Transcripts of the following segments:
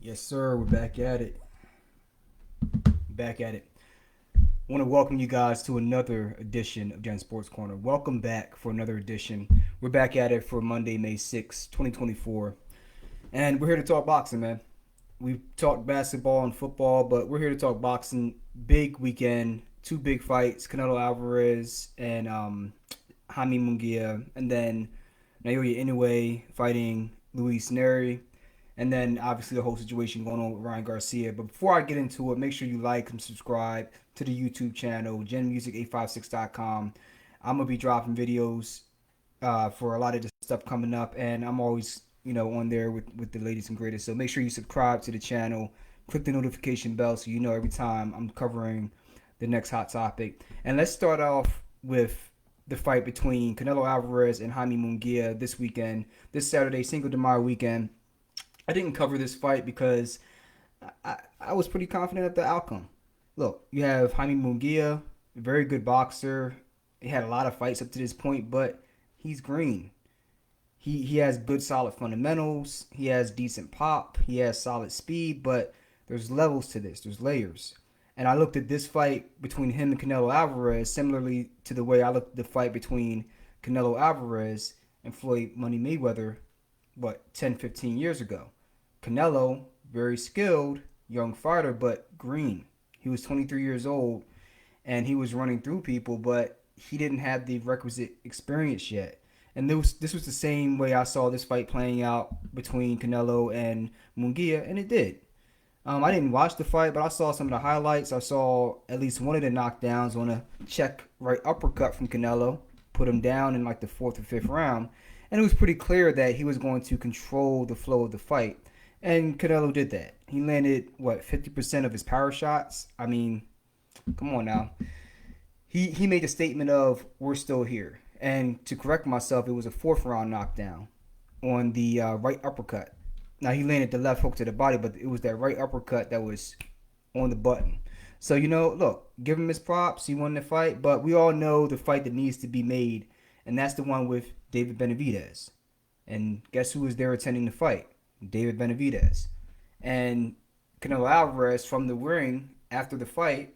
Yes, sir. We're back at it. Back at it. I want to welcome you guys to another edition of Gen Sports Corner. Welcome back for another edition. We're back at it for Monday, May 6th, 2024. And we're here to talk boxing, man. We've talked basketball and football, but we're here to talk boxing. Big weekend, two big fights, Canelo Alvarez and Jaime Munguia. And then Naoya Inuoe fighting Luis Nery. And then obviously the whole situation going on with Ryan Garcia. But before I get into it, make sure you like and subscribe to the YouTube channel, genmusic856.com. I'm going to be dropping videos for a lot of the stuff coming up. And I'm always, on there with the latest and greatest. So make sure you subscribe to the channel. Click the notification bell so you know every time I'm covering the next hot topic. And let's start off with the fight between Canelo Alvarez and Jaime Munguia this weekend, this Saturday, Cinco de Mayo weekend. I didn't cover this fight because I was pretty confident of the outcome. Look, you have Jaime Munguia, a very good boxer. He had a lot of fights up to this point, but he's green. He has good, solid fundamentals. He has decent pop. He has solid speed, but there's levels to this. There's layers. And I looked at this fight between him and Canelo Alvarez similarly to the way I looked at the fight between Canelo Alvarez and Floyd Money Mayweather, 10, 15 years ago. Canelo, very skilled, young fighter, but green. He was 23 years old, and he was running through people, but he didn't have the requisite experience yet. And this was the same way I saw this fight playing out between Canelo and Munguia, and it did. I didn't watch the fight, but I saw some of the highlights. I saw at least one of the knockdowns on a check right uppercut from Canelo, put him down in like the fourth or fifth round. And it was pretty clear that he was going to control the flow of the fight. And Canelo did that. He landed, 50% of his power shots? I mean, come on now. He made a statement of, we're still here. And to correct myself, it was a fourth round knockdown on the right uppercut. Now, he landed the left hook to the body, but it was that right uppercut that was on the button. So, look, give him his props. He won the fight. But we all know the fight that needs to be made, and that's the one with David Benavidez. And guess who was there attending the fight? David Benavidez. And Canelo Alvarez from the ring after the fight,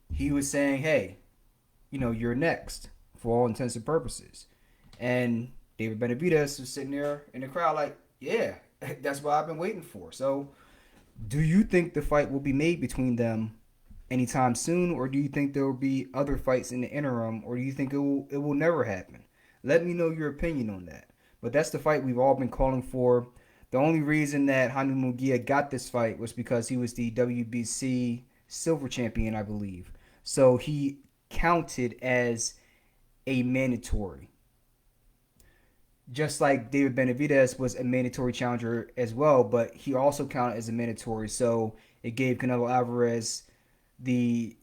he was saying, hey, you're next for all intents and purposes. And David Benavidez was sitting there in the crowd like, yeah, that's what I've been waiting for. So do you think the fight will be made between them anytime soon, or do you think there will be other fights in the interim, or do you think it will never happen? Let me know your opinion on that. But that's the fight we've all been calling for. The only reason that Jaime Munguia got this fight was because he was the WBC silver champion, I believe. So he counted as a mandatory. Just like David Benavidez was a mandatory challenger as well, but he also counted as a mandatory. So it gave Canelo Alvarez the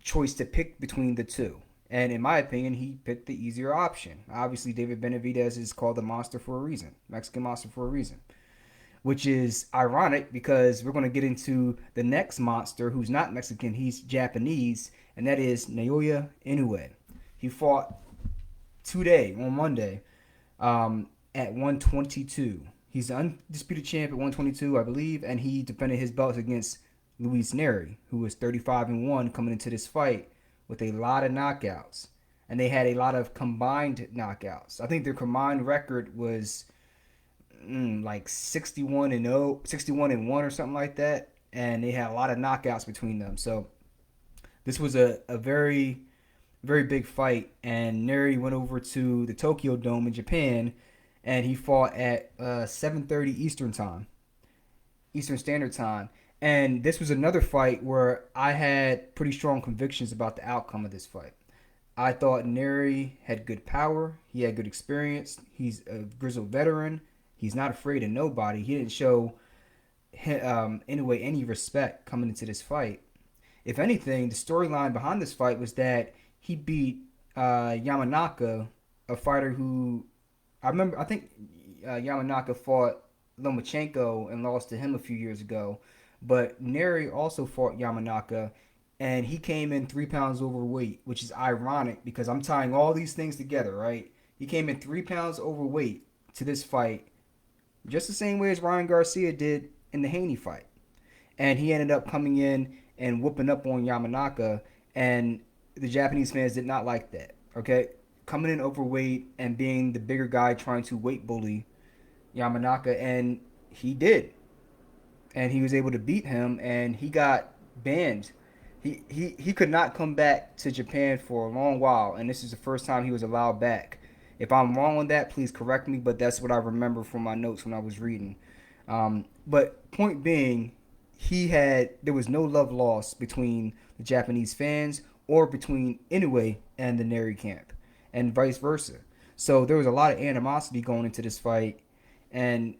choice to pick between the two. And in my opinion, he picked the easier option. Obviously, David Benavidez is called the monster for a reason, Mexican monster for a reason, which is ironic because we're going to get into the next monster who's not Mexican, he's Japanese, and that is Naoya Inuoe. He fought today, on Monday, at 122. He's the undisputed champ at 122, I believe, and he defended his belts against Luis Nery, who was 35-1 coming into this fight with a lot of knockouts. And they had a lot of combined knockouts. I think their combined record was like 61-0, 61-1 or something like that. And they had a lot of knockouts between them. So this was a very, very big fight. And Nery went over to the Tokyo Dome in Japan, and he fought at 7:30 Eastern Standard Time. And this was another fight where I had pretty strong convictions about the outcome of this fight. I thought Nery had good power. He had good experience. He's a grizzled veteran. He's not afraid of nobody. He didn't show anyway any respect coming into this fight. If anything, the storyline behind this fight was that he beat Yamanaka, a fighter who I think Yamanaka fought Lomachenko and lost to him a few years ago. But Nery also fought Yamanaka, and he came in 3 pounds overweight, which is ironic because I'm tying all these things together, right? He came in 3 pounds overweight to this fight just the same way as Ryan Garcia did in the Haney fight. And he ended up coming in and whooping up on Yamanaka, and the Japanese fans did not like that. Okay, coming in overweight and being the bigger guy trying to weight bully Yamanaka, and he did, and he was able to beat him, and he got banned. He could not come back to Japan for a long while, and this is the first time he was allowed back. If I'm wrong on that, please correct me, but that's what I remember from my notes when I was reading. But point being, there was no love lost between the Japanese fans or between Inoue and the Nery camp, and vice versa. So there was a lot of animosity going into this fight, and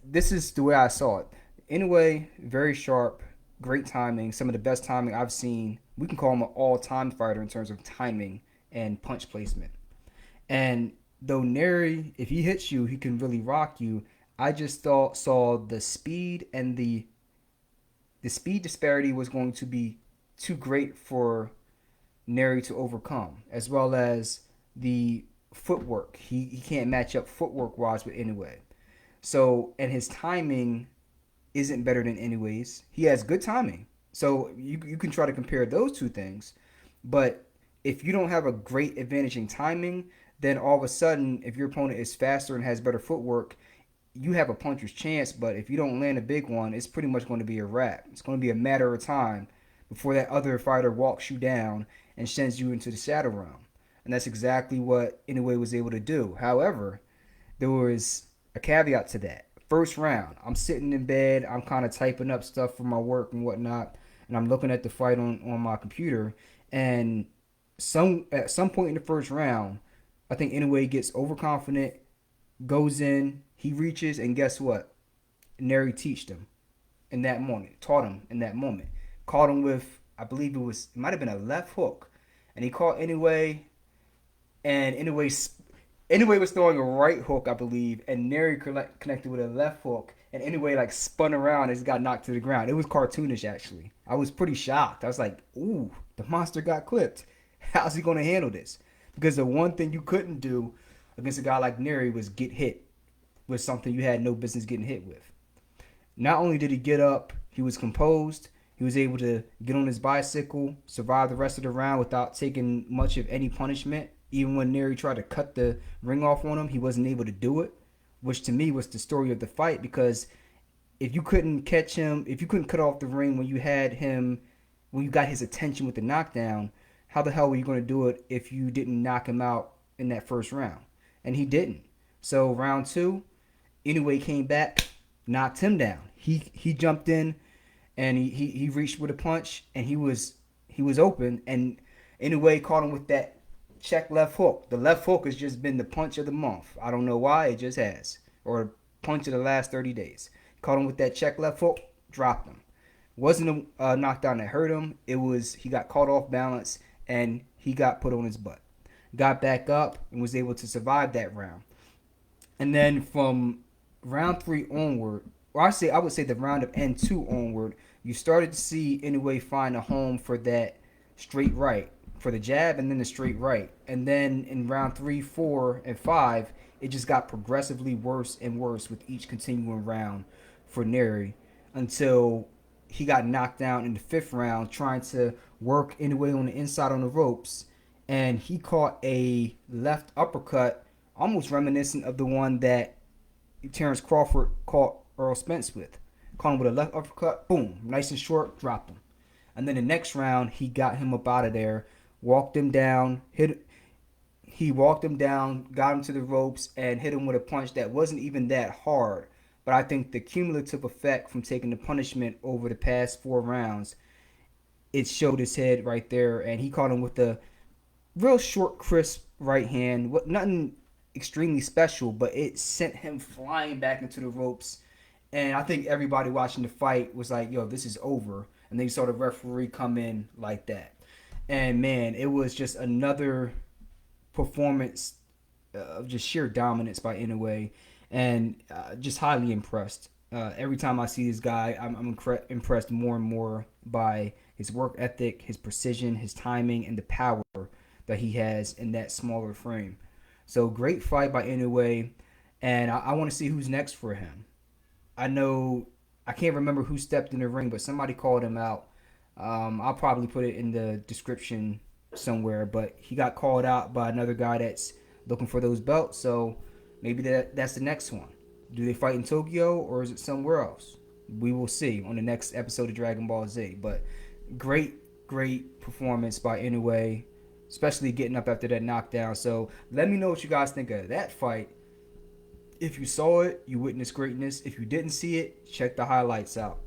this is the way I saw it. Inoue, very sharp, great timing, some of the best timing I've seen. We can call him an all-time fighter in terms of timing and punch placement. And though Nery, if he hits you, he can really rock you. I just saw the speed, and the speed disparity was going to be too great for Nery to overcome, as well as the footwork. He can't match up footwork wise with Inoue. So, and his timing isn't better than Inoue's. He has good timing. So you can try to compare those two things, but if you don't have a great advantage in timing, then all of a sudden, if your opponent is faster and has better footwork, you have a puncher's chance. But if you don't land a big one, it's pretty much going to be a wrap. It's going to be a matter of time before that other fighter walks you down and sends you into the shadow realm. And that's exactly what Inoue was able to do. However, there was a caveat to that. First round, I'm sitting in bed, I'm kind of typing up stuff for my work and whatnot, and I'm looking at the fight on my computer, and at some point in the first round, I think Inoue gets overconfident, goes in, he reaches, and guess what? Nery taught him in that moment. Caught him with, I believe it might have been a left hook, and he caught Inoue, and Inoue was throwing a right hook, I believe, and Nery connected with a left hook, and Inoue like spun around and just got knocked to the ground. It was cartoonish, actually. I was pretty shocked. I was like, ooh, the monster got clipped. How's he going to handle this? Because the one thing you couldn't do against a guy like Nery was get hit with something you had no business getting hit with. Not only did he get up, he was composed. He was able to get on his bicycle, survive the rest of the round without taking much of any punishment. Even when Nery tried to cut the ring off on him, he wasn't able to do it, which to me was the story of the fight, because if you couldn't catch him, if you couldn't cut off the ring when you got his attention with the knockdown, how the hell were you going to do it if you didn't knock him out in that first round? And he didn't. So round two, Inoue came back, knocked him down. He jumped in and he reached with a punch, and he was open, and Inoue caught him with that check left hook. The left hook has just been the punch of the month. I don't know why, it just has. Or punch of the last 30 days. Caught him with that check left hook, dropped him. Wasn't a knockdown that hurt him. It was, he got caught off balance and he got put on his butt. Got back up and was able to survive that round. And then from round 3 onward, or I would say the round of N2 onward, you started to see Inoue find a home for that straight right, for the jab, and then the straight right. And then in round 3, 4, and 5, it just got progressively worse and worse with each continuing round for Nery, until he got knocked down in the 5th round trying to work Inoue on the inside on the ropes, and he caught a left uppercut almost reminiscent of the one that Terrence Crawford caught Earl Spence with. Caught him with a left uppercut, boom, nice and short, dropped him. And then the next round, he got him up out of there, walked him down, he walked him down, got him to the ropes, and hit him with a punch that wasn't even that hard. But I think the cumulative effect from taking the punishment over the past 4 rounds, it showed his head right there, and he caught him with a real short, crisp right hand. Nothing extremely special, but it sent him flying back into the ropes. And I think everybody watching the fight was like, yo, this is over. And then you saw the referee come in like that. And man, it was just another performance of just sheer dominance by Inoue, and just highly impressed. Every time I see this guy, I'm impressed more and more by his work ethic, his precision, his timing, and the power that he has in that smaller frame. So great fight by Inoue. and I want to see who's next for him. I know I can't remember who stepped in the ring, but somebody called him out. I'll probably put it in the description somewhere, but he got called out by another guy that's looking for those belts. So maybe that's the next one. Do they fight in Tokyo or is it somewhere else? We will see on the next episode of Dragon Ball Z. But great performance by Inoue, especially getting up after that knockdown. So let me know what you guys think of that fight. If you saw it, you witnessed greatness. If you didn't see it, check the highlights out.